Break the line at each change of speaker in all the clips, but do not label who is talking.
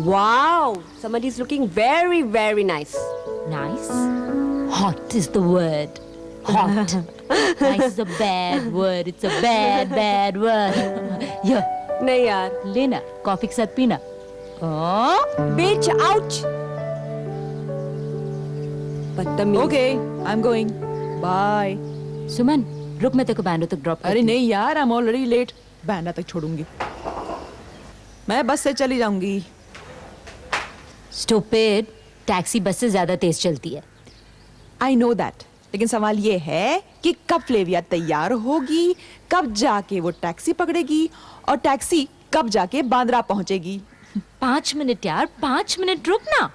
Wow, somebody is looking very, very nice.
Nice? Hot is the word. Hot. Nice is a bad word. It's a bad, bad word. Yeah.
नहीं यार.
लेना coffee के साथ पीना. Oh.
Bitch, ouch. बदतमीज.
Okay, I'm going. Bye.
सुमन, रुक मैं तेरे को बैंडो तक ड्रॉप.
अरे नहीं यार, I'm already late. बैंडा तक छोड़ूंगी. मैं बस से चली जाऊंगी.
Stupid. टैक्सी बस से ज्यादा तेज चलती है.
I know that. लेकिन सवाल ये है कि कब फ्लेविया तैयार होगी, कब जाके वो टैक्सी पकड़ेगी और टैक्सी कब जाके बांद्रा पहुंचेगी.
5 मिनट यार, 5 मिनट रुक ना.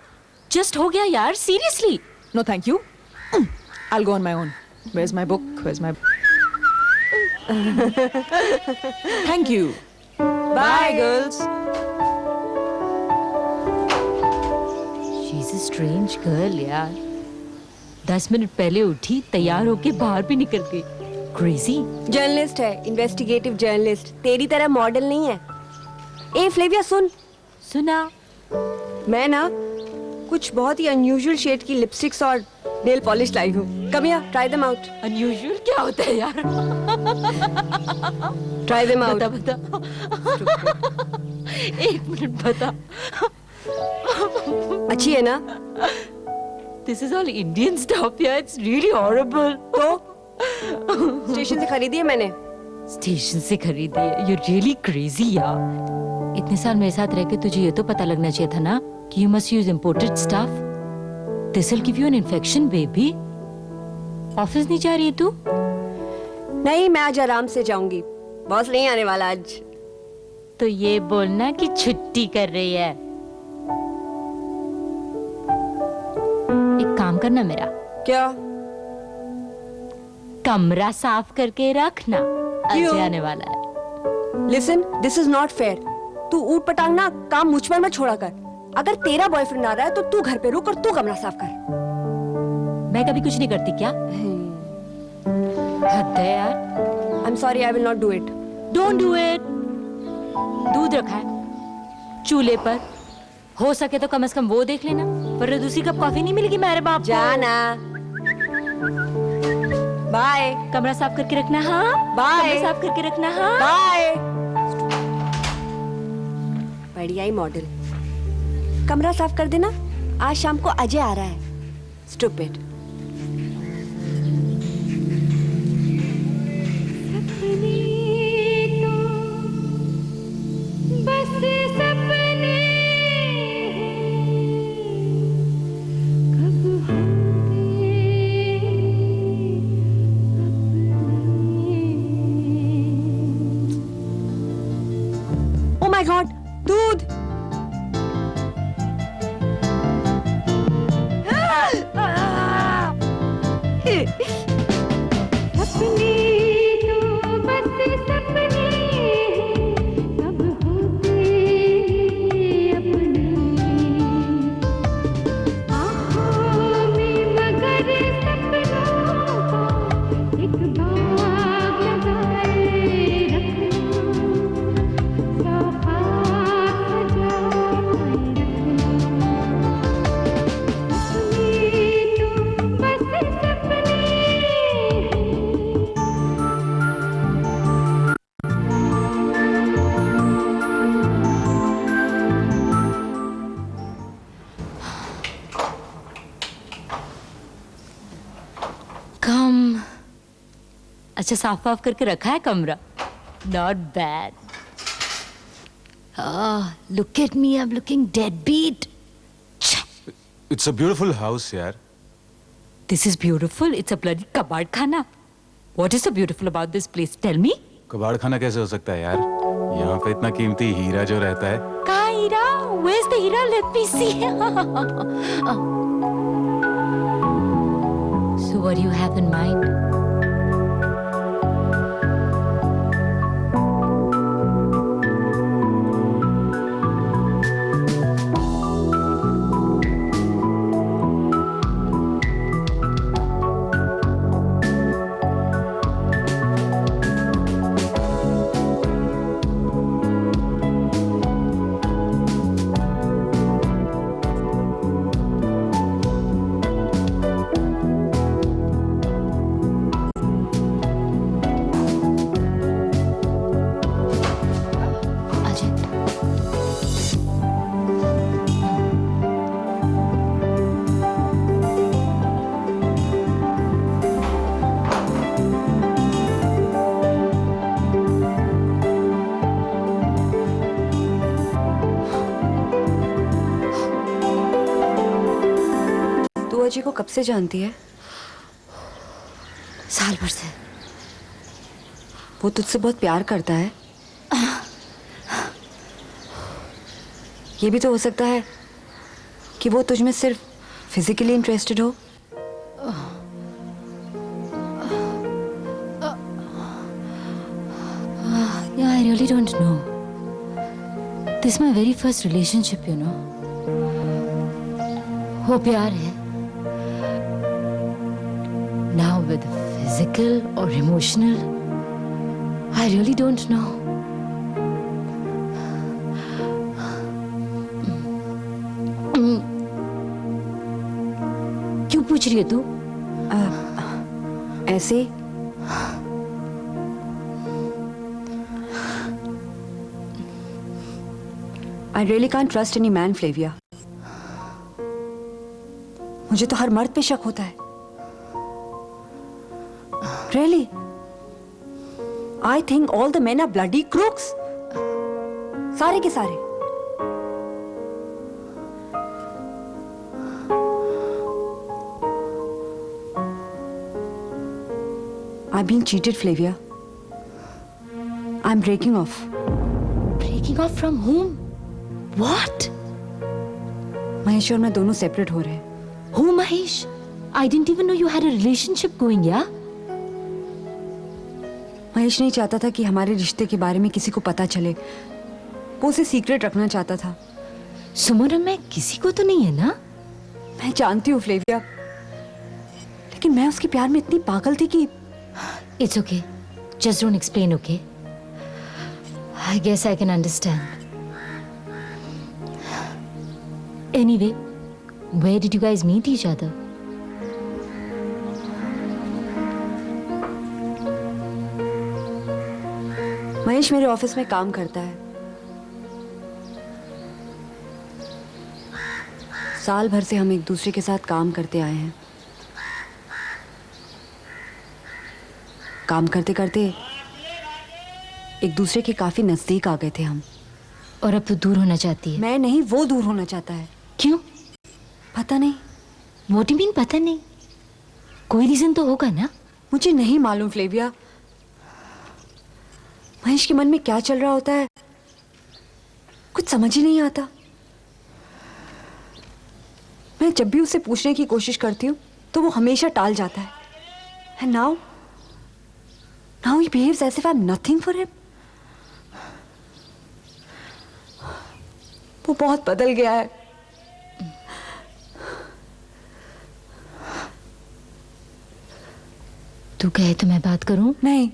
जस्ट हो गया यार, seriously.
No, thank you. I'll go on my own. Where's my book? Where's my... Thank you. Bye, girls.
She's a strange girl यार. 10 मिनट पहले उठी, तैयार होके बाहर भी निकल गई. Crazy.
जर्नलिस्ट है, इन्वेस्टिगेटिव जर्नलिस्ट. तेरी तरह मॉडल नहीं है. ए फ्लेविया सुन.
सुना.
मैं ना कुछ बहुत ही अनयूजुअल शेड की लिपस्टिक्स और नेल पॉलिश लाई हूँ. Come here, try them out.
Unusual क्या होता है यार?
Try them out.
बता. एक मिनट बता.
अच्छी है ना?
This is all Indian stuff यार. It's really horrible.
तो स्टेशन से खरीदी है मैंने.
स्टेशन से खरीदी है. You're really crazy यार. इतने साल मेरे साथ रह के तुझे ये तो पता लगना चाहिए था ना कि you must use imported stuff. This will give you an infection, baby. Office नहीं जा रही है तू?
नहीं, मैं आज आराम से जाऊंगी. बॉस नहीं आने वाला आज.
तो ये बोलना कि छुट्टी कर रही है. एक काम करना मेरा.
क्या?
कमरा साफ करके रखना. अजय आने वाला है.
Listen, this is not fair. तू ऊट पटांग ना काम मुझ पर मत छोड़ा कर. अगर तेरा बॉयफ्रेंड आ रहा है तो तू घर पे रुक और तू कमरा साफ कर.
मैं कभी कुछ नहीं करती क्या? हद है यार.
I'm sorry, I will not do it.
Don't do it. दूध रखा है चूल्हे पर. हो सके तो कम से कम वो देख लेना. पर दूसरी कप कॉफी नहीं मिलेगी मेरे बाप.
जाना. बाय.
कमरा साफ करके रखना. हाँ
बाय.
कमरा साफ करके रखना. हाँ
बाय. बढ़िया ही मॉडल. कमरा साफ कर देना. आज शाम को अजय आ रहा है. स्टूपिड. Oh my God, दूध.
अच्छा साफ वाफ करके रखा है कमरा. Not bad. Oh, look at me. I'm looking deadbeat.
It's a beautiful house, यार.
This is beautiful. It's a bloody कबाड़ खाना. What is so beautiful about this place? Tell me.
कबाड़ खाना कैसे हो सकता है यार? यहाँ पे इतना कीमती हीरा जो रहता है.
कहाँ हीरा? Where's the Heera? Let me see. So what do you have in mind?
Balaji को कब से जानती है?
साल भर से।
वो तुझसे बहुत प्यार करता है। ये भी तो हो सकता है कि वो तुझ में सिर्फ फिजिकली इंटरेस्टेड हो।
Yeah, I really don't know. This is my very first relationship, you know. वो प्यार है. Now with physical or emotional, I really don't know. क्यों पूछ रही है तू?
ऐसे ही। I really can't trust any man, Flavia. मुझे तो हर मर्द पे शक होता है। Really? I think all the men are bloody crooks. सारे के सारे। I've been cheated, Flavia. I'm breaking off.
Breaking off from whom? What?
Mahesh और मैं दोनों सेपरेट हो रहे हैं।
Who, Mahesh? I didn't even know you had a relationship going, yeah?
Mahesh नहीं चाहता था कि हमारे रिश्ते के बारे में किसी को पता चले। वो उसे सीक्रेट रखना चाहता था।
सुमन, मैं किसी को तो नहीं है ना?
मैं जानती हूँ फ्लेविया, लेकिन मैं उसके प्यार में इतनी पागल थी कि
It's okay. Just don't explain, okay? I guess I can understand. Anyway, where did you guys meet each other?
Mahesh मेरे ऑफिस में काम करता है। साल भर से हम एक दूसरे के साथ काम करते आए हैं। काम करते करते एक दूसरे के काफी नजदीक आ गए थे हम।
और अब तो दूर होना चाहती है।
मैं नहीं, वो दूर होना चाहता है।
क्यों?
पता नहीं।
What do you mean पता नहीं? कोई रीजन तो होगा ना?
मुझे नहीं मालूम फ्लेविया। महेश के मन में क्या चल रहा होता है, कुछ समझ ही नहीं आता। मैं जब भी उसे पूछने की कोशिश करती हूँ तो वो हमेशा टाल जाता है। And now he behaves as if I'm nothing for him. वो बहुत बदल गया है।
तू कहे तो मैं बात करूं?
नहीं,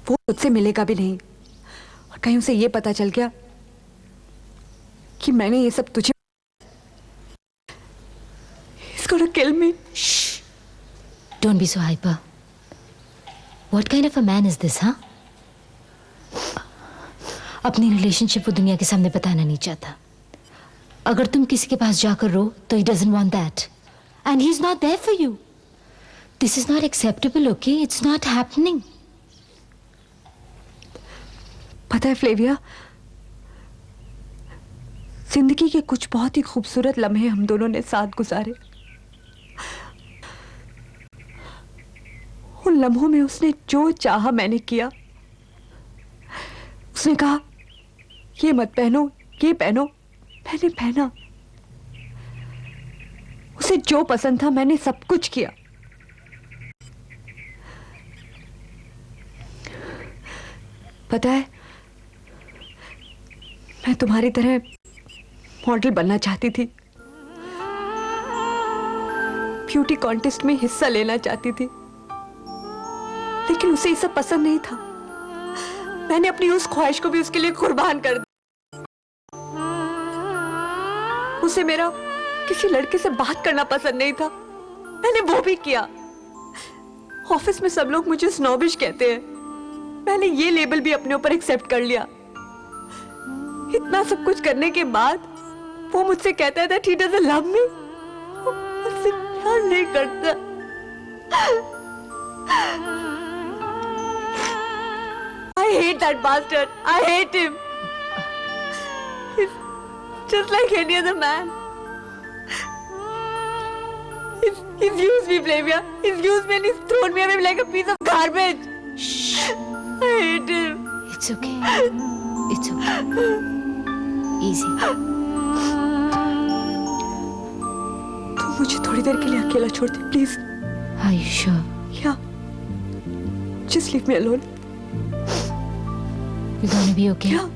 वो मुझसे मिलेगा भी नहीं। और कहीं उसे ये पता चल गया कि मैंने ये सब तुझे, He's gonna kill me.
Shh. Don't be so hyper. What kind of a man is this, huh? अपनी रिलेशनशिप वो दुनिया के सामने बताना नहीं चाहता। अगर तुम किसी के पास जाकर रो तो he doesn't want that. And he's not there for you. This is not acceptable, okay? It's not happening.
पता है फ्लेविया, जिंदगी के कुछ बहुत ही खूबसूरत लम्हे हम दोनों ने साथ गुजारे। उन लम्हों में उसने जो चाहा मैंने किया। उसने कहा ये मत पहनो, ये पहनो, मैंने पहना। उसे जो पसंद था मैंने सब कुछ किया। पता है, मैं तुम्हारी तरह मॉडल बनना चाहती थी, ब्यूटी कॉन्टेस्ट में हिस्सा लेना चाहती थी, लेकिन उसे ये सब पसंद नहीं था। मैंने अपनी उस ख्वाहिश को भी उसके लिए कुर्बान कर दिया। उसे मेरा किसी लड़के से बात करना पसंद नहीं था, मैंने वो भी किया। ऑफिस में सब लोग मुझे स्नॉबिश कहते हैं, मैंने ये लेबल भी अपने ऊपर एक्सेप्ट कर लिया। इतना सब कुछ करने के बाद वो मुझसे कहता है that he doesn't love me, वो मुझसे प्यार नहीं करता। I hate that bastard. I hate him. He's just like any other man. He's used me, Flavia. He's used me and he's thrown me away like a piece of garbage.
Shh.
I hate him.
It's okay. It's okay. Easy.
तू मुझे थोड़ी देर के लिए अकेला छोड़ दे, please.
Are you sure?
Yeah. Just leave me alone.
You're gonna be okay?
Yeah.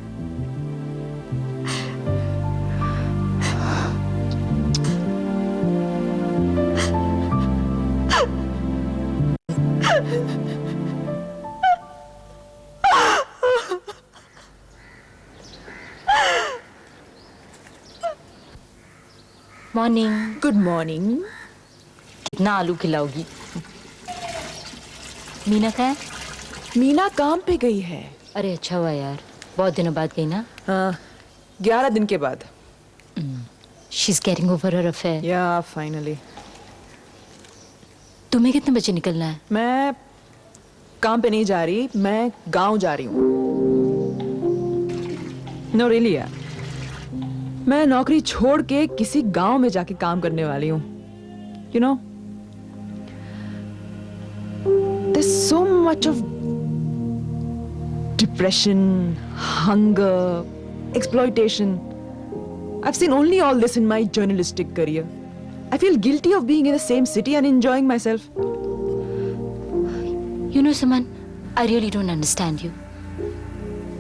Morning.
Good morning.
कितना आलू खिलाओगी? मीना का है?
मीना काम पे गई है।
अरे अच्छा हुआ यार, बहुत दिनों बाद गई ना।
हाँ, 11 दिन के बाद।
She is getting over her affair.
या फाइनली।
तुम्हें कितने बजे निकलना है?
मैं काम पे नहीं जा रही, मैं गांव जा रही हूँ। नो रियली यार, मैं नौकरी छोड़ के किसी गांव में जाके काम करने वाली हूँ। You know, there's so much of depression, hunger, exploitation. I've seen only all this in my journalistic career. I feel guilty of being in the same city and enjoying myself.
You know Suman, I really don't understand you.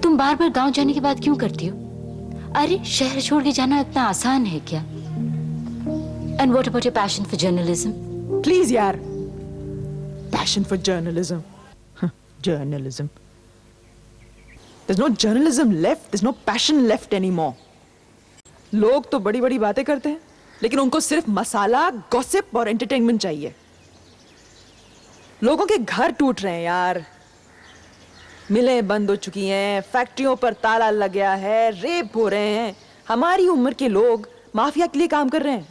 तुम बार बार गांव जाने की बात क्यों करती हो? अरे शहर छोड़ के जाना इतना आसान है क्या? And what about your passion for journalism?
Please यार, passion for journalism. Journalism. There's no journalism left. There's no passion left anymore. लोग तो बड़ी बड़ी बातें करते हैं, लेकिन उनको सिर्फ मसाला, गॉसिप और एंटरटेनमेंट चाहिए। लोगों के घर टूट रहे हैं यार, मिलें बंद हो चुकी हैं, फैक्ट्रियों पर ताला लग गया है, रेप हो रहे हैं। हमारी उम्र के लोग माफिया के लिए काम कर रहे हैं।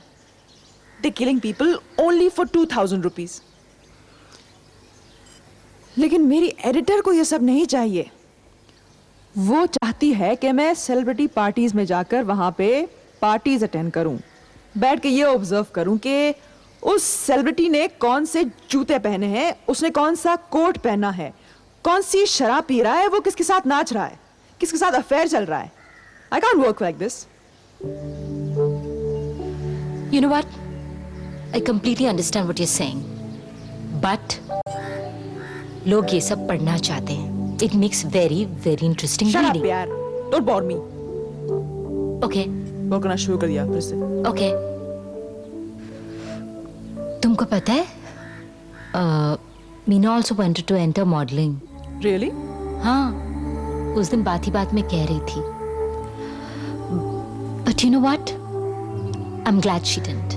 They're killing people only for 2,000 rupees. लेकिन मेरी एडिटर को यह सब नहीं चाहिए। वो चाहती है कि मैं सेलिब्रिटी पार्टीज में जाकर वहां पे पार्टीज अटेंड करूं, बैठ के ये ऑब्जर्व करूं कि उस सेलिब्रिटी ने कौन से जूते पहने हैं, उसने कौन सा कोट पहना है, कौन सी शराब पी रहा है, वो किसके साथ नाच रहा है, किसके साथ अफेयर चल रहा है। I can't work like this.
You know what? I completely understand what you're saying. But लोग ये सब पढ़ना चाहते हैं. It makes very, very interesting
Shut
reading.
up यार, don't bore me.
Okay,
bore करना शुरू कर दिया फिर से।
okay. तुमको पता है? Meena also wanted to enter modeling.
Really?
हाँ, उस दिन बात ही बात में कह रही थी. But you know what? I'm glad she didn't.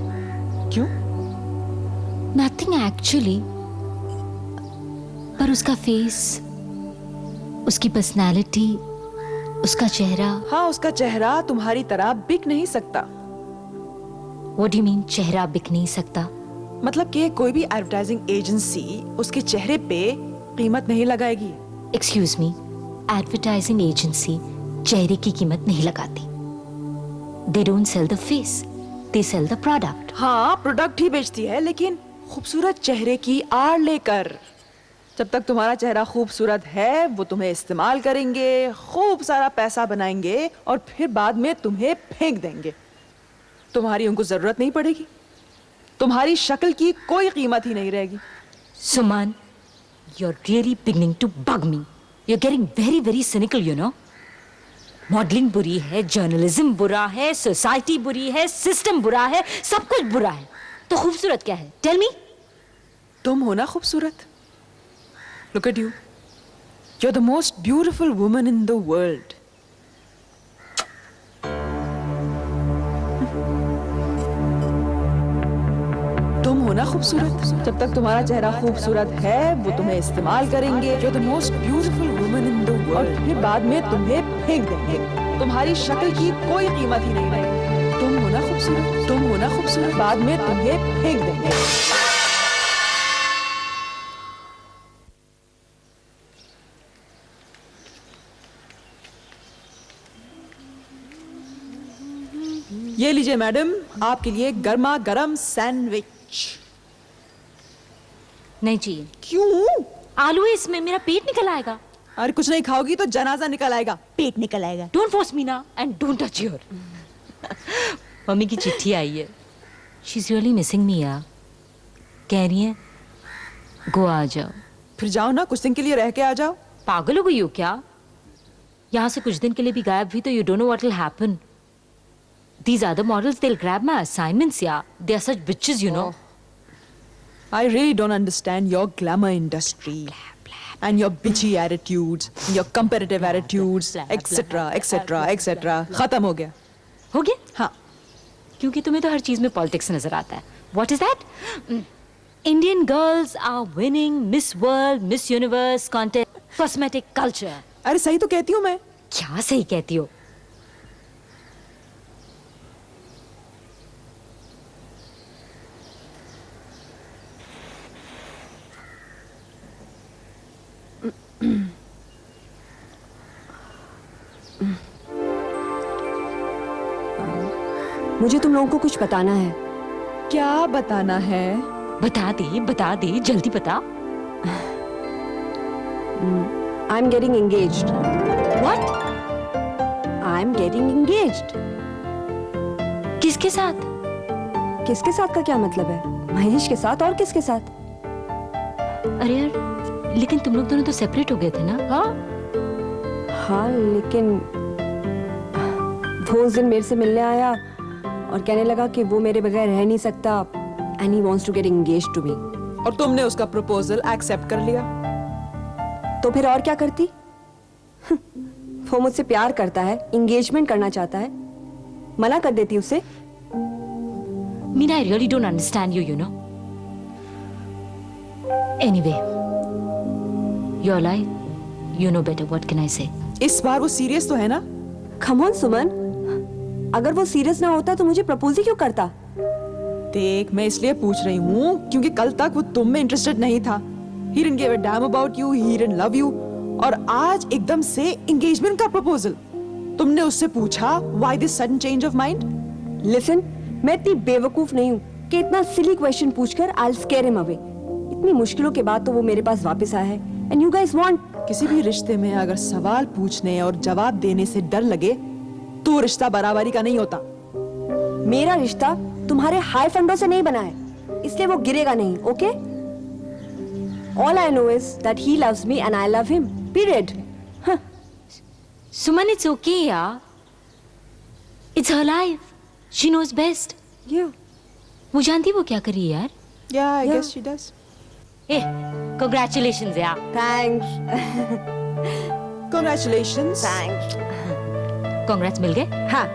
क्यों?
Nothing actually. पर उसका फेस, उसकी पर्सनालिटी, उसका चेहरा.
हाँ, उसका चेहरा तुम्हारी तरह बिक नहीं सकता।
What do you mean चेहरा बिक नहीं सकता?
मतलब कि कोई भी एडवर्टाइजिंग एजेंसी उसके चेहरे पे कीमत नहीं लगाएगी।
Excuse me, advertising agency चेहरे की कीमत नहीं लगाती. They don't sell the face, they sell the product.
हाँ, प्रोडक्ट ही बेचती है, लेकिन खूबसूरत चेहरे की आड़ लेकर। जब तक तुम्हारा चेहरा खूबसूरत है, वो तुम्हें इस्तेमाल करेंगे, खूब सारा पैसा बनाएंगे और फिर बाद में तुम्हें फेंक देंगे। तुम्हारी उनको जरूरत नहीं पड़ेगी, तुम्हारी शक्ल की कोई कीमत ही नहीं रहेगी।
Suman, you're really beginning to bug me. You're getting very, very cynical, you know. Modelling बुरी है, जर्नलिज्म बुरा है, सोसाइटी बुरी है, सिस्टम बुरा है, सब कुछ बुरा है। तो खूबसूरत क्या है? Tell me.
तुम हो ना खूबसूरत। Look at you. You're the most beautiful woman in the world. तुम हो ना खूबसूरत। जब तक तुम्हारा चेहरा खूबसूरत है, वो तुम्हें इस्तेमाल करेंगे। You're the most beautiful woman in the world. और फिर बाद में तुम्हें फेंक देंगे। तुम्हारी शक्ल की कोई कीमत ही नहीं रहेगी। तुम हो ना खूबसूरत, तुम हो ना खूबसूरत, बाद में तुम्हें फेंक देंगे। ये लीजिए मैडम, आपके लिए गर्मा गर्म सैंडविच।
नहीं चाहिए।
क्यों?
आलू है इसमें, मेरा पेट निकल आएगा।
अरे कुछ नहीं खाओगी तो जनाजा निकल आएगा, पेट निकल आएगा।
डोंट फोर्स मी ना and don't touch your. Mummy की चिट्ठी आई है। शी इज रियली मिसिंग मी यार। कह रही है गोवा आ जाओ।
फिर जाओ ना, कुछ दिन के लिए रह के आ जाओ।
पागल हो गई हो क्या? यहाँ से कुछ दिन के लिए भी गायब हुई तो you don't know what will happen. These other models, they'll grab my assignments, yeah. They are such bitches, you know.
I really don't understand your glamour industry and your bitchy attitudes, your competitive attitudes, etc., etc., etc. खत्म हो गया।
हो गया?
हाँ।
क्योंकि तुम्हें तो हर चीज में पॉलिटिक्स नजर आता है। What is that? Indian girls are winning Miss World, Miss Universe contest, cosmetic culture.
अरे सही तो कहती हूँ मैं।
क्या सही कहती हो?
मुझे तुम लोगों को कुछ बताना है।
क्या बताना है?
बता दे, जल्दी बता।
I am getting engaged.
What?
I am getting engaged.
किसके साथ?
किसके साथ का क्या मतलब है? महेश के साथ, और किसके साथ?
अरे यार, लेकिन तुम लोग दोनों तो सेपरेट हो गए थे ना?
हाँ, लेकिन वो उस दिन मेरे से मिलने आया और कहने लगा कि वो मेरे बगैर रह नहीं सकता and he wants to get engaged to me।
और तुमने उसका प्रपोजल एक्सेप्ट कर लिया?
तो फिर और क्या करती? वो मुझसे प्यार करता है, एंगेजमेंट करना चाहता है, मना कर देती उसे।
Meena, I really don't understand you, you know. Anyway, your life, you know better. What can I say?
इस बार वो सीरियस तो है ना?
Come on, सुमन, अगर वो सीरियस ना होता तो मुझे प्रपोज ही क्यों करता?
देख, मैं इसलिए पूछ रही हूँ क्योंकि कल तक वो तुम में इंटरेस्टेड नहीं था। He didn't give a damn about you, he didn't love you, और आज एकदम से एंगेजमेंट का प्रपोजल। तुमने उससे पूछा why this sudden change of mind?
Listen, मैं इतनी बेवकूफ नहीं हूँ कि इतना सिली क्वेश्चन पूछकर I'll scare him away। इतनी मुश्किलों के बाद तो वो मेरे पास वापस आया है and you guys want।
किसी भी रिश्ते में अगर सवाल पूछने और जवाब देने से डर लगे तो वो रिश्ता बराबरी का नहीं होता।
मेरा रिश्ता तुम्हारे हाई फंडों से नहीं बना है, इसलिए वो गिरेगा नहीं, okay? All I know is that he loves me and I love him. Period. Huh.
Suman, it's okay, yeah. It's her life. She knows best.
Yeah.
वो जानती वो क्या करी यार?
Yeah, I
Yeah.
guess she does.
Congratulations, yeah.
Thanks.
Congratulations.
Thanks.
Congrats मिल गए? हाँ,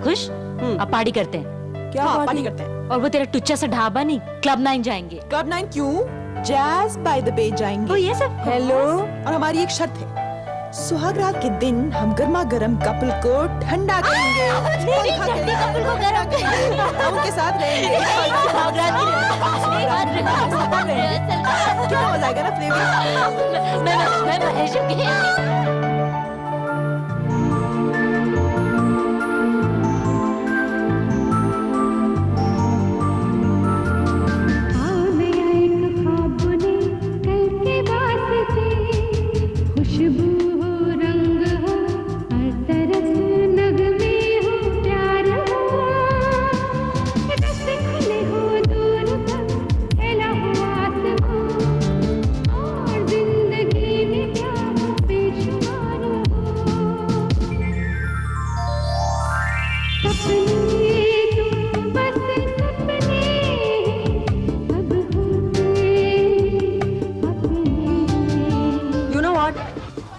खुश? अब पार्टी करते हैं।
क्या
हाँ,
party?
पार्टी करते हैं।
और वो तेरा टुच्चा सा ढाबा नहीं, क्लब 9 जाएंगे।
क्लब 9 क्यों? जैज बाय द बे जाएंगे।
वो ये सब
Hello.
और हमारी एक शर्त है, सुहागरात के दिन हम गर्मा गर्म कपल को ठंडा करेंगे। पंखा के
कपल को गरम करेंगे।
हम उनके साथ रहेंगे। कितना मजा आएगा ना फ्लेवर।
मैं महेश के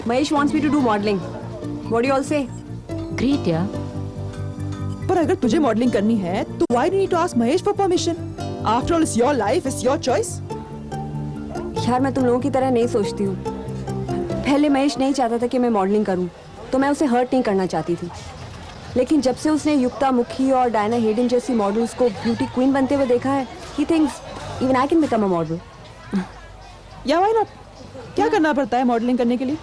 Mahesh wants me to do modeling. What do you all say?
Great, yeah.
पर अगर तुझे मॉडलिंग करनी है तो why do you need to ask Mahesh for permission? After all, it's your life, it's your choice.
यार, मैं तुम लोगों की तरह नहीं सोचती हूँ। पहले महेश नहीं चाहता था कि मैं मॉडलिंग करूँ, तो मैं उसे हर्ट नहीं करना चाहती थी। लेकिन जब से उसने युक्ता मुखी और डायना हेडन जैसी मॉडल्स को ब्यूटी क्वीन बनते हुए देखा है, he thinks even I can become a model.
Yeah, why not? क्या करना पड़ता है मॉडलिंग करने के लिए?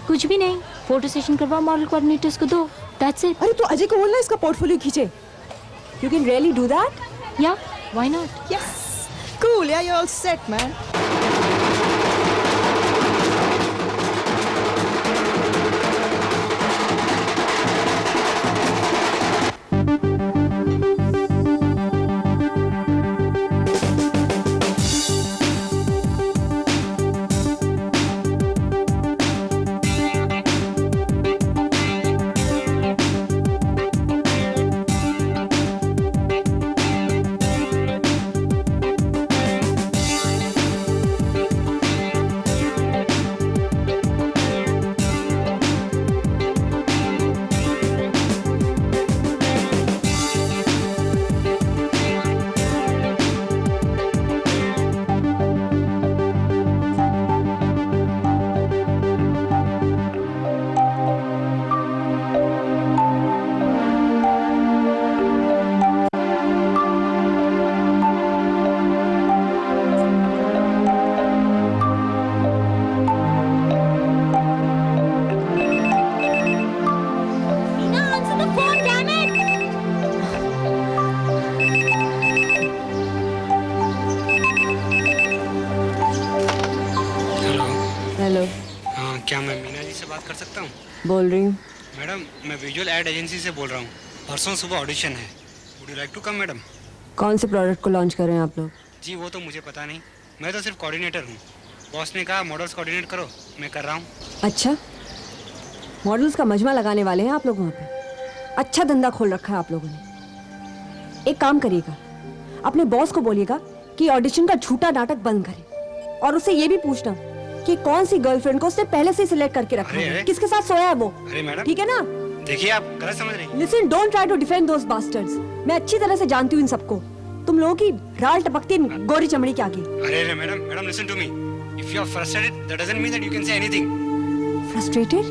कुछ भी नहीं, फोटो सेशन करवाओ मॉडल कोऑर्डिनेटर्स को दो, दैट्स इट।
अरे तो अजय को बोलना इसका पोर्टफोलियो खींचे।
You can really do that?
या why not?
Yes. Cool, yeah, you're all set, man.
Hello,
हाँ, क्या मैं मीना जी से बात कर सकता हूँ?
बोल रही हूँ।
मैडम, मैं विजुअल एड एजेंसी से बोल रहा हूँ। परसों सुबह ऑडिशन है। Would you like to come madam?
कौन से प्रोडक्ट को लॉन्च कर रहे हैं आप लोग?
जी वो तो मुझे पता नहीं, मैं तो सिर्फ कोऑर्डिनेटर हूँ। बॉस ने कहा मॉडल्स कोऑर्डिनेट करो, मैं कर रहा हूँ।
अच्छा, मॉडल्स का मजमा लगाने वाले हैं आप लोग वहाँ पे? अच्छा धंधा खोल रखा है आप लोगों ने। एक काम करिएगा, अपने बॉस को बोलिएगा कि ऑडिशन का झूठा नाटक बंद करे और उससे ये भी पूछना कि कौन सी गर्लफ्रेंड को उसने पहले से सिलेक्ट करके रखा है, किसके साथ सोया है वो।
अरे मैडम,
ठीक है ना?
देखिए आप गलत समझ रही हैं।
Listen, don't try to defend those bastards. मैं अच्छी तरह से जानती हूँ इन सबको। तुम लोगों की राल टपकती है गोरी चमड़ी के आगे।
अरे madam, listen to me. If you are frustrated, that doesn't mean that you can say anything.
Frustrated?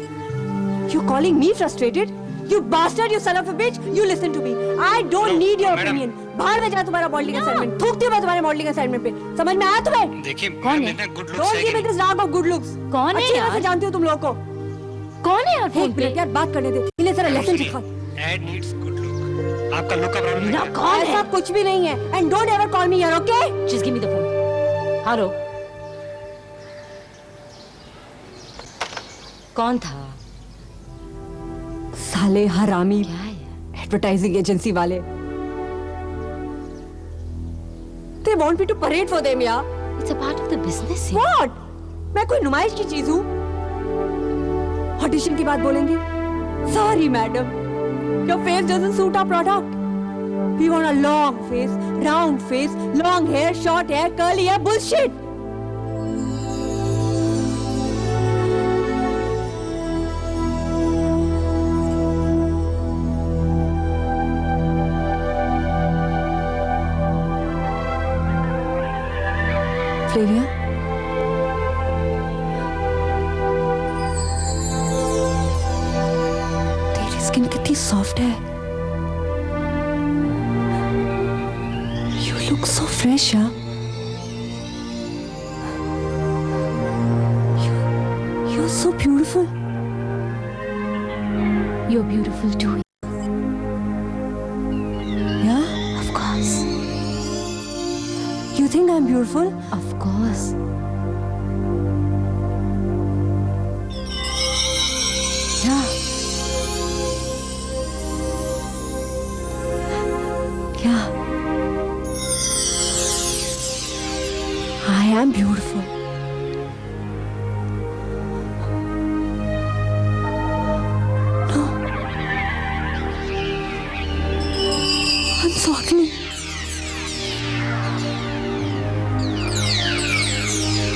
You calling me frustrated? You bastard, you son of a bitch! You listen to me. I don't need your opinion. बाहर में जा तुम्हारा modelling assignment. थूकती हूँ मैं तुम्हारे modelling assignment पे। समझ में आया तुम्हें?
देखिए,
कौन है?
गुड लुक्स
Don't
है
give me
कि
this rag of good looks.
कौन है
अच्छी तरह से
यार?
जानती हूँ तुम लोगों को।
कौन है यार फोन
एक
पे?
मिनट यार, बात करने दे। इन्हें जरा लेसन सिखा।
Ad needs good look. आपका लुक का प्रॉब्लम
मीना
है।
कौन
ऐसा
है?
कुछ भी नहीं है। And don't ever call me here, okay?
Just give me the phone. Hello, कौन था?
साले हरामी
क्या है?
एडवर्टाइजिंग एजेंसी वाले। They want me to parade for them, यार।
It's a part of the business.
What? मैं कोई नुमाइश की चीज हूँ? ऑडिशन की बात बोलेंगे? Sorry, madam. Your face doesn't suit our product. We want a long face, round face, long hair, short hair, curly hair, bullshit. Flavia? तेरी स्किन कितनी सॉफ्ट है। You look so fresh, यार। You're so beautiful.
You're beautiful too.
Yeah?
Of course.
You think I'm beautiful?
Of course.
Yeah. Yeah. I am beautiful. No. I'm so ugly.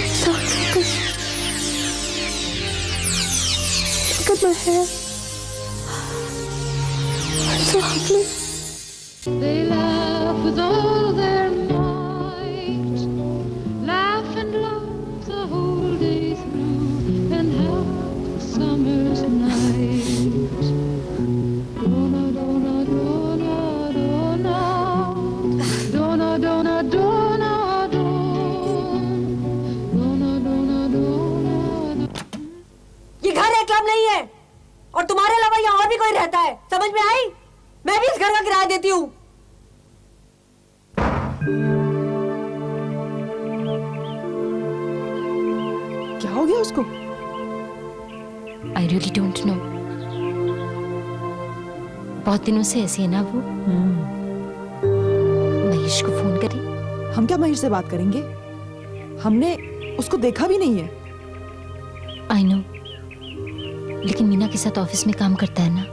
It's so ugly. Look at my hair. I'm so ugly.
They laugh with all their might, laugh and laugh the whole day through, and have a summer's night. Donna, donna, donna, donna, donna, donna, donna, donna, donna, donna.
ये घर है, club नहीं है। और तुम्हारे अलावा यहाँ और भी कोई रहता है। समझ में आई? मैं भी इस घर का किराया देती हूँ।
क्या हो गया उसको?
I really don't know. बहुत दिनों से ऐसी है ना वो। महेश को फोन करें?
हम क्या महेश से बात करेंगे? हमने उसको देखा भी नहीं है।
आई नो, लेकिन मीना के साथ ऑफिस में काम करता है ना।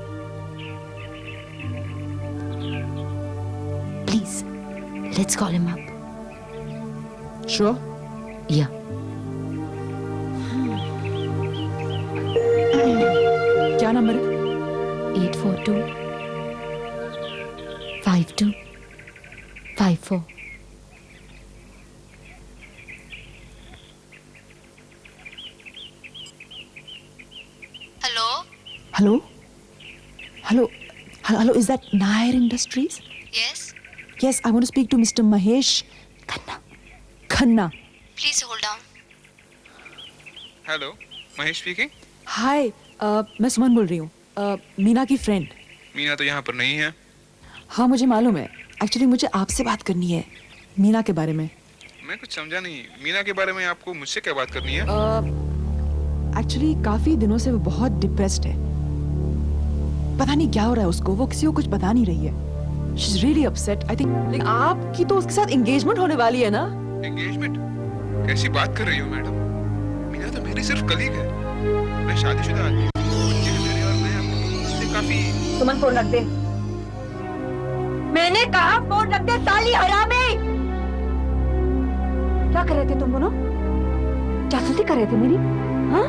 Please let's call him up.
Sure?
या
क्या नंबर है?
842 52 54।
Hello hello hello, is that Nair industries?
Yes,
Yes, I want to speak to Mr. Mahesh Khanna.
please hold on.
Hello, Mahesh speaking.
Hi, मैं सुमन बोल रही हूँ, मीना की फ्रेंड।
मीना तो यहाँ पर नहीं है।
हाँ मुझे मालूम है, एक्चुअली मुझे आपसे बात करनी है मीना के बारे में।
मैं कुछ समझा नहीं, मीना के बारे में आपको मुझसे क्या बात करनी है?
एक्चुअली काफी दिनों से वो बहुत डिप्रेस्ड है। पता नहीं क्या हो रहा है उसको, वो किसी को कुछ बता नहीं रही है। She's really upset. I think like, आपकी तो उसके साथ एंगेजमेंट होने वाली है ना?
एंगेजमेंट? कैसी बात कर रही हो मैडम? मीना तो मेरी सिर्फ कलीग है। मैं शादीशुदा आदमी हूँ। बच्चे हैं मेरे और मैं आपसे काफी।
सुमन फोन रख दे। मैंने कहा फोन रख दे साली हरामी। क्या कर रहे थे तुम दोनों? जासूसी कर रहे थे मेरी? हाँ?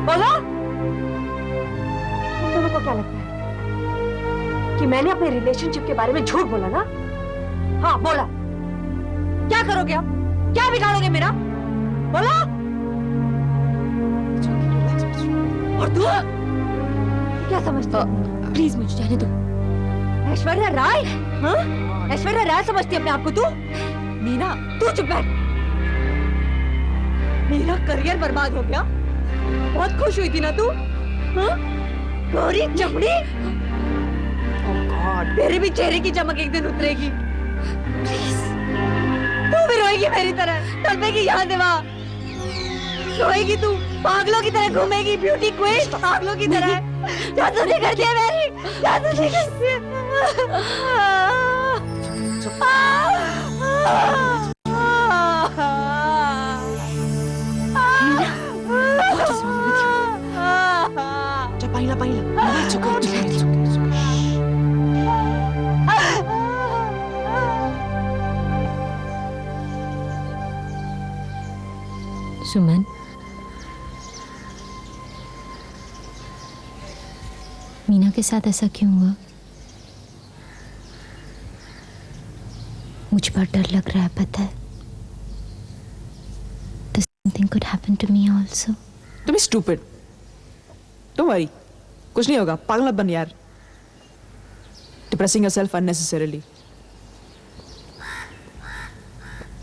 बोलो। तुम दोनों को क्या लगता है कि मैंने अपने रिलेशनशिप के बारे में झूठ बोला ना? हाँ बोला। क्या करोगे आप? क्या बिगाड़ोगे मेरा? बोलो। और तू क्या समझती हो?
प्लीज मुझे जाने दो।
ऐश्वर्या राय? हाँ? ऐश्वर्या राय समझती है अपने आप को तू? मीना तू चुप बैठ। मेरा करियर बर्बाद हो गया। बहुत खुश हुई थी ना तू? हाँ? गोरी चमड़ी। तेरे भी चेहरे की चमक एक दिन उतरेगी। प्लीज तू भी रोएगी मेरी तरह, तड़पेगी यहाँ से वहाँ। रोएगी तू, पागलों की तरह घूमेगी, ब्यूटी क्वीन पागलों की तरह। जासूसी करती है मेरी, जासूसी करती है।
पाइला पाइला चुका
सुमन, मीना के साथ ऐसा क्यों हुआ? मुझे बहुत डर लग रहा है, पता है। The something could happen to me also.
तुम स्टूपिड। डोंट वरी, कुछ नहीं होगा। पागल मत बन यार। Depressing yourself unnecessarily.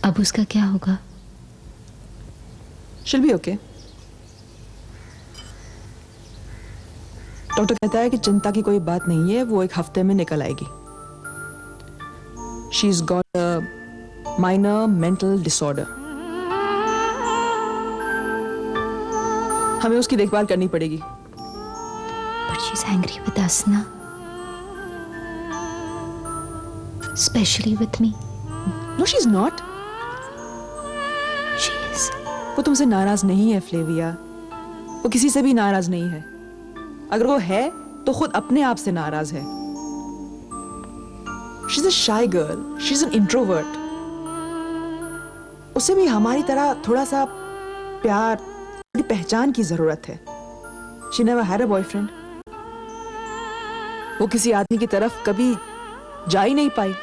अब उसका क्या होगा?
She'll be okay. डॉक्टर कहता है कि चिंता की कोई बात नहीं है, वो एक हफ्ते में निकल आएगी। She's got a minor mental disorder. हमें उसकी देखभाल करनी पड़ेगी।
But she's angry with us ना, especially with me.
No, she's not.
She is.
वो तुमसे नाराज नहीं है फ्लेविया। वो किसी से भी नाराज नहीं है। अगर वो है तो खुद अपने आप से नाराज है। She's a shy girl. She's an introvert. उसे भी हमारी तरह थोड़ा सा प्यार, थोड़ी पहचान की जरूरत है। She never had a boyfriend. वो किसी आदमी की तरफ कभी जा ही नहीं पाई,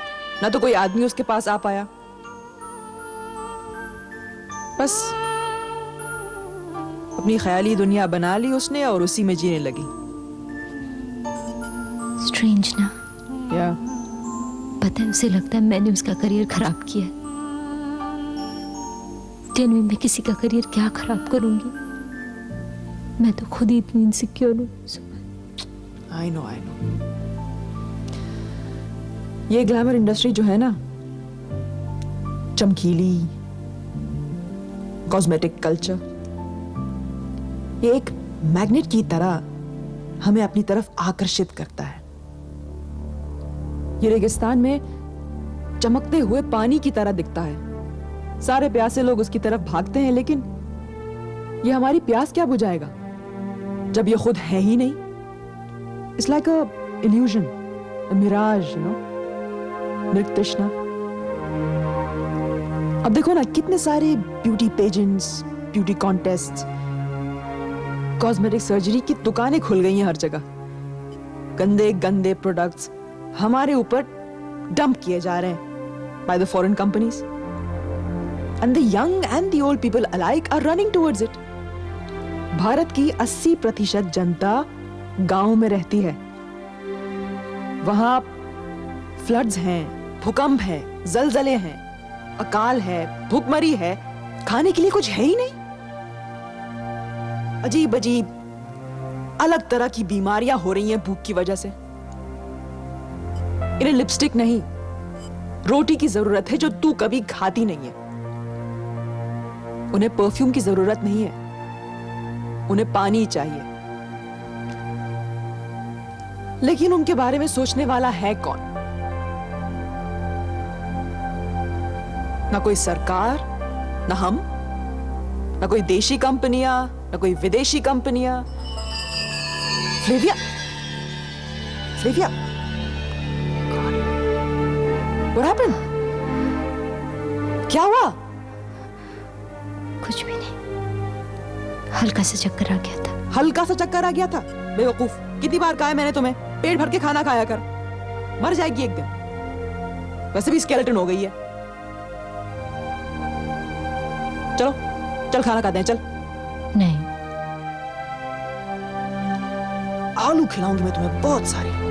ना तो कोई आदमी उसके पास आ पाया। बस अपनी ख्याली दुनिया बना ली उसने और उसी में जीने लगी।
Strange ना?
या
पता है, उसे लगता है मैंने उसका करियर खराब किया है। जेन्युइन मैं किसी का करियर क्या खराब करूंगी? मैं तो खुद ही इतनी इनसिक्योर हूँ।
आई नो ये ग्लैमर इंडस्ट्री जो है ना, चमकीली कॉस्मेटिक कल्चर, ये एक मैग्नेट की तरह हमें अपनी तरफ आकर्षित करता है। ये रेगिस्तान में चमकते हुए पानी की तरह दिखता है। सारे प्यासे लोग उसकी तरफ भागते हैं, लेकिन ये हमारी प्यास क्या बुझाएगा जब ये खुद है ही नहीं। It's like a illusion, a mirage, you know, मृग तृष्णा। अब देखो ना, कितने सारे beauty pageants, beauty contests, cosmetic surgery की दुकानें खुल गई हैं हर जगह। गंदे गंदे प्रोडक्ट्स हमारे ऊपर डंप किए जा रहे हैं by the foreign companies, and the young and the old people alike are running towards it. Bharat की 80% जनता गांव में रहती है। वहां फ्लड्स हैं, भूकंप है, जलजले हैं, अकाल है, भूखमरी है, खाने के लिए कुछ है ही नहीं। अजीब अजीब अलग तरह की बीमारियां हो रही हैं भूख की वजह से। इन्हें लिपस्टिक नहीं, रोटी की जरूरत है जो तू कभी खाती नहीं है। उन्हें परफ्यूम की जरूरत नहीं है, उन्हें पानी चाहिए। लेकिन उनके बारे में सोचने वाला है कौन? ना कोई सरकार, ना हम, ना कोई देशी कंपनियां, ना कोई विदेशी कंपनियां। Flavia, Flavia, What happened? क्या हुआ?
कुछ भी नहीं, हल्का सा चक्कर आ गया था।
हल्का सा चक्कर आ गया था? बेवकूफ, कितनी बार कहा है मैंने तुम्हें, पेट भर के खाना खाया कर, मर जाएगी एक दिन। वैसे भी स्केलेटन हो गई है। चलो चल खाना खाते हैं, चल।
नहीं,
आलू खिलाऊंगी मैं तुम्हें बहुत सारी।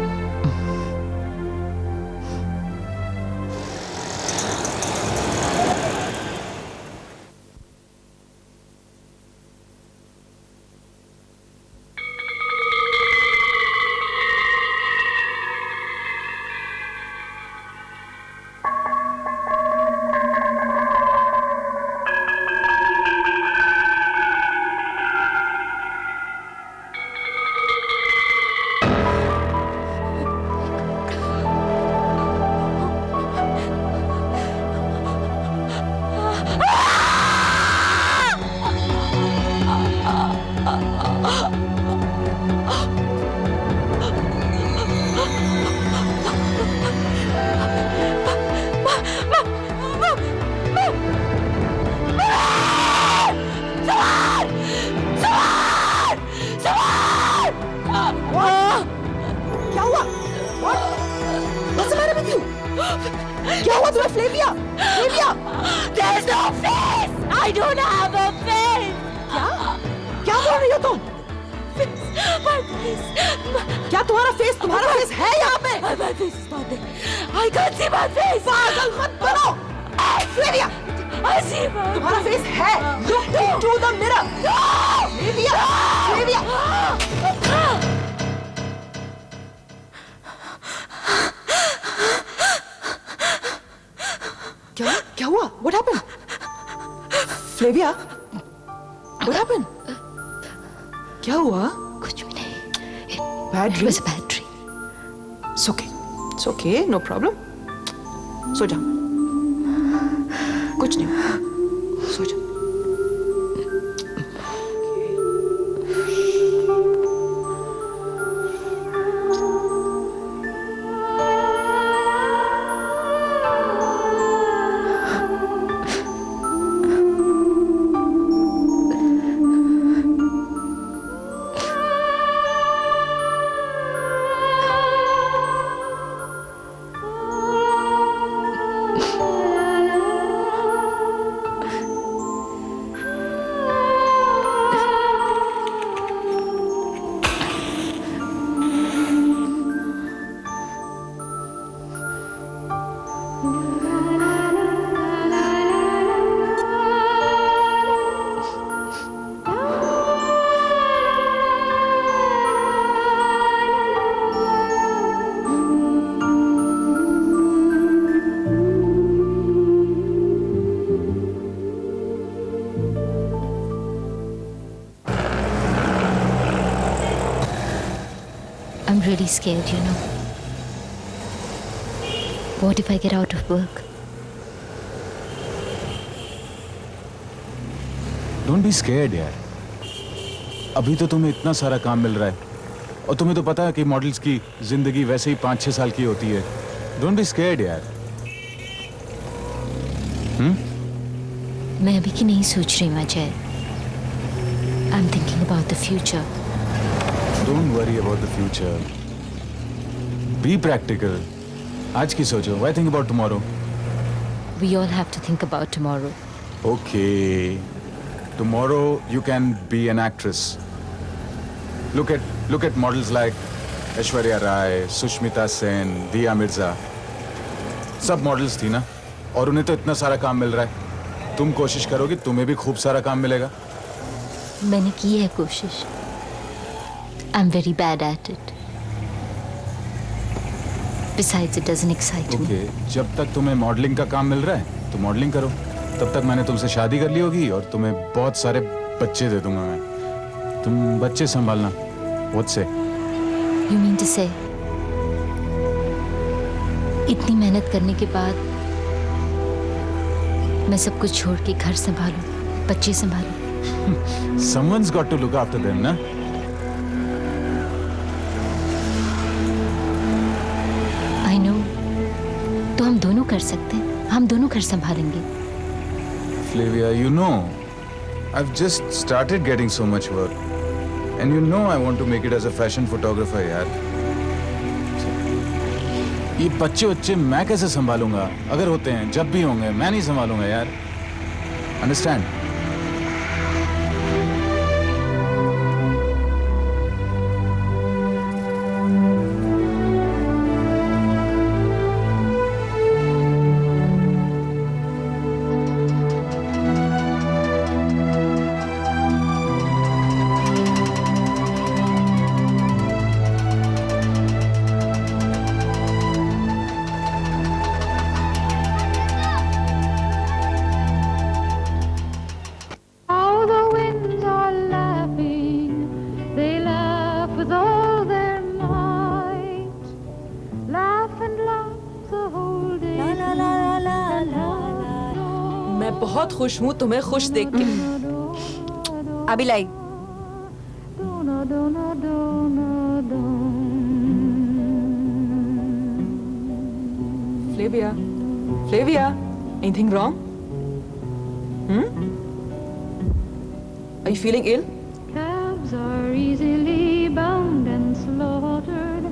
क्या हुआ तुम्हें Flavia? Flavia!
There's no face! I don't have a face!
क्या बोल रही हो तुम?
My face!
क्या तुम्हारा फेस है यहाँ पे?
My face is not there. I can't see my face!
पागल मत बनो! फ्लेविया!
I see my
तुम्हारा फेस है! Look into the mirror! Flavia! Flavia! क्या हुआ? What happened? Flavia? What happened? क्या हुआ?
कुछ भी नहीं.
Bad
It
dream?
was a bad dream.
It's okay. It's okay. No problem. सो जा. कुछ नहीं. सो जा.
I'm really scared, you know. What if I get out of work?
Don't be scared यार. अभी तो तुम्हें इतना सारा काम मिल रहा है और तुम्हें तो पता है कि मॉडल्स की जिंदगी वैसे ही 5-6 साल की होती है. डोंट बी स्केयर्ड यार.
मैं अभी की नहीं सोच रही हूँ Ajay. I'm thinking about the future.
Don't worry about the future. Be practical. आज की सोचो. Why think about tomorrow?
We all have to think about tomorrow.
Okay. Tomorrow you can be an actress. Look at models like Aishwarya Rai, Sushmita Sen, Diya Mirza. सब models थी ना और उन्हें तो इतना सारा काम मिल रहा है. तुम कोशिश करोगे तुम्हें भी खूब सारा काम मिलेगा.
मैंने की है कोशिश. I'm very bad at it. Besides, it doesn't excite me.
Okay. जब तक तुम्हें मॉडलिंग का काम मिल रहा है तो मॉडलिंग करो. तब तक मैंने तुमसे शादी कर ली होगी और तुम्हें बहुत सारे बच्चे दे दूंगा मैं. तुम बच्चे संभालना. What say?
You mean to say, इतनी मेहनत करने के बाद मैं सब कुछ छोड़ के घर संभालूं, बच्चे संभालूं?
Someone's got to look after them, ना?
I know. तो हम दोनों कर सकते हैं. हम दोनों घर संभालेंगे.
Flavia, you know, I've just started getting so much work. And you know I want to make it as a fashion photographer, यार. ये बच्चे मैं कैसे संभालूंगा? अगर होते हैं, जब भी होंगे, मैं नहीं संभालूंगा यार. Understand?
How the winds are laughing, they laugh with all their might. Laugh and laugh the whole day.
मैं बहुत खुश हूँ तुम्हें खुश देख के.
अभी लाई.
Flavia, anything wrong? Are you feeling ill?
Calves are easily bound and slaughtered,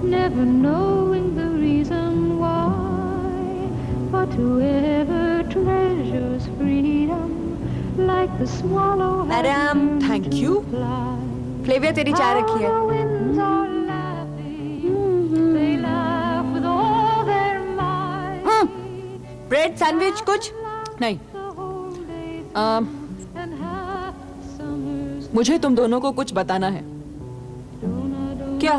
never knowing the reason why. But whoever treasures freedom, like the swallow has
Madam,
learned
thank
to
you.
fly.
Flavia तेरी चाय रखी है.
How the winds are laughing, they laugh with all their might.
Bread sandwich कुछ?
नहीं.
The whole day and half summer's
मुझे तुम दोनों को कुछ बताना है.
क्या?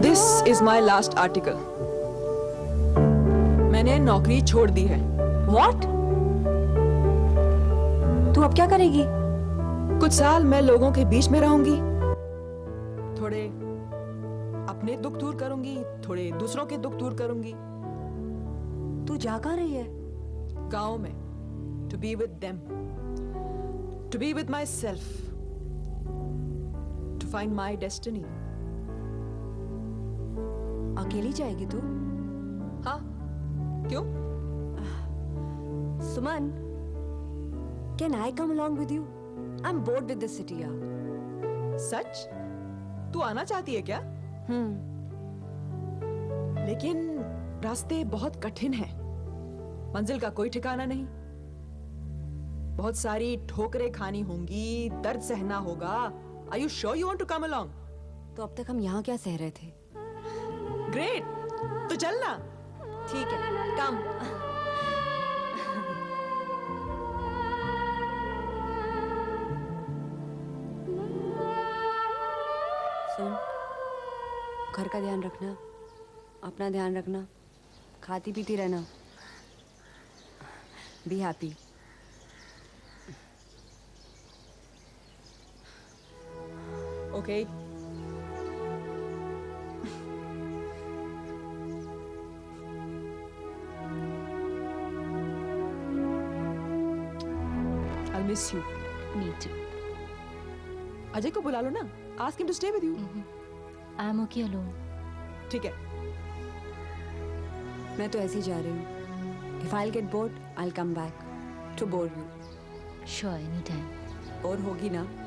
This is my last article. मैंने नौकरी छोड़ दी है.
What? तू अब क्या करेगी?
कुछ साल मैं लोगों के बीच में रहूंगी. थोड़े अपने दुख दूर करूंगी, थोड़े दूसरों के दुख दूर करूंगी.
तू जा कहाँ रही है?
गांव में. To be with them. To be with myself. To find my destiny.
अकेली जाएगी तू?
हाँ? क्यों?
Suman, can I come along with you? I'm bored with this city, yaar.
सच? तू आना चाहती है क्या? लेकिन रास्ते बहुत कठिन हैं. मंजिल का कोई ठिकाना नहीं. बहुत सारी ठोकरें खानी होंगी, दर्द सहना होगा. Are you sure you want to come along?
तो अब तक हम यहाँ क्या सह रहे थे?
Great. तो चलना.
ठीक है, come. सुन, घर का ध्यान रखना, अपना ध्यान रखना, खाती पीती रहना. Be happy.
Okay. I'll miss you.
Me too.
Ajay को बुला लो ना. Ask him to stay with you.
I'm okay alone.
ठीक है.
मैं तो ऐसे ही जा रही हूँ. If I'll get bored, I'll come back to bore you.
Sure, anytime.
और होगी ना?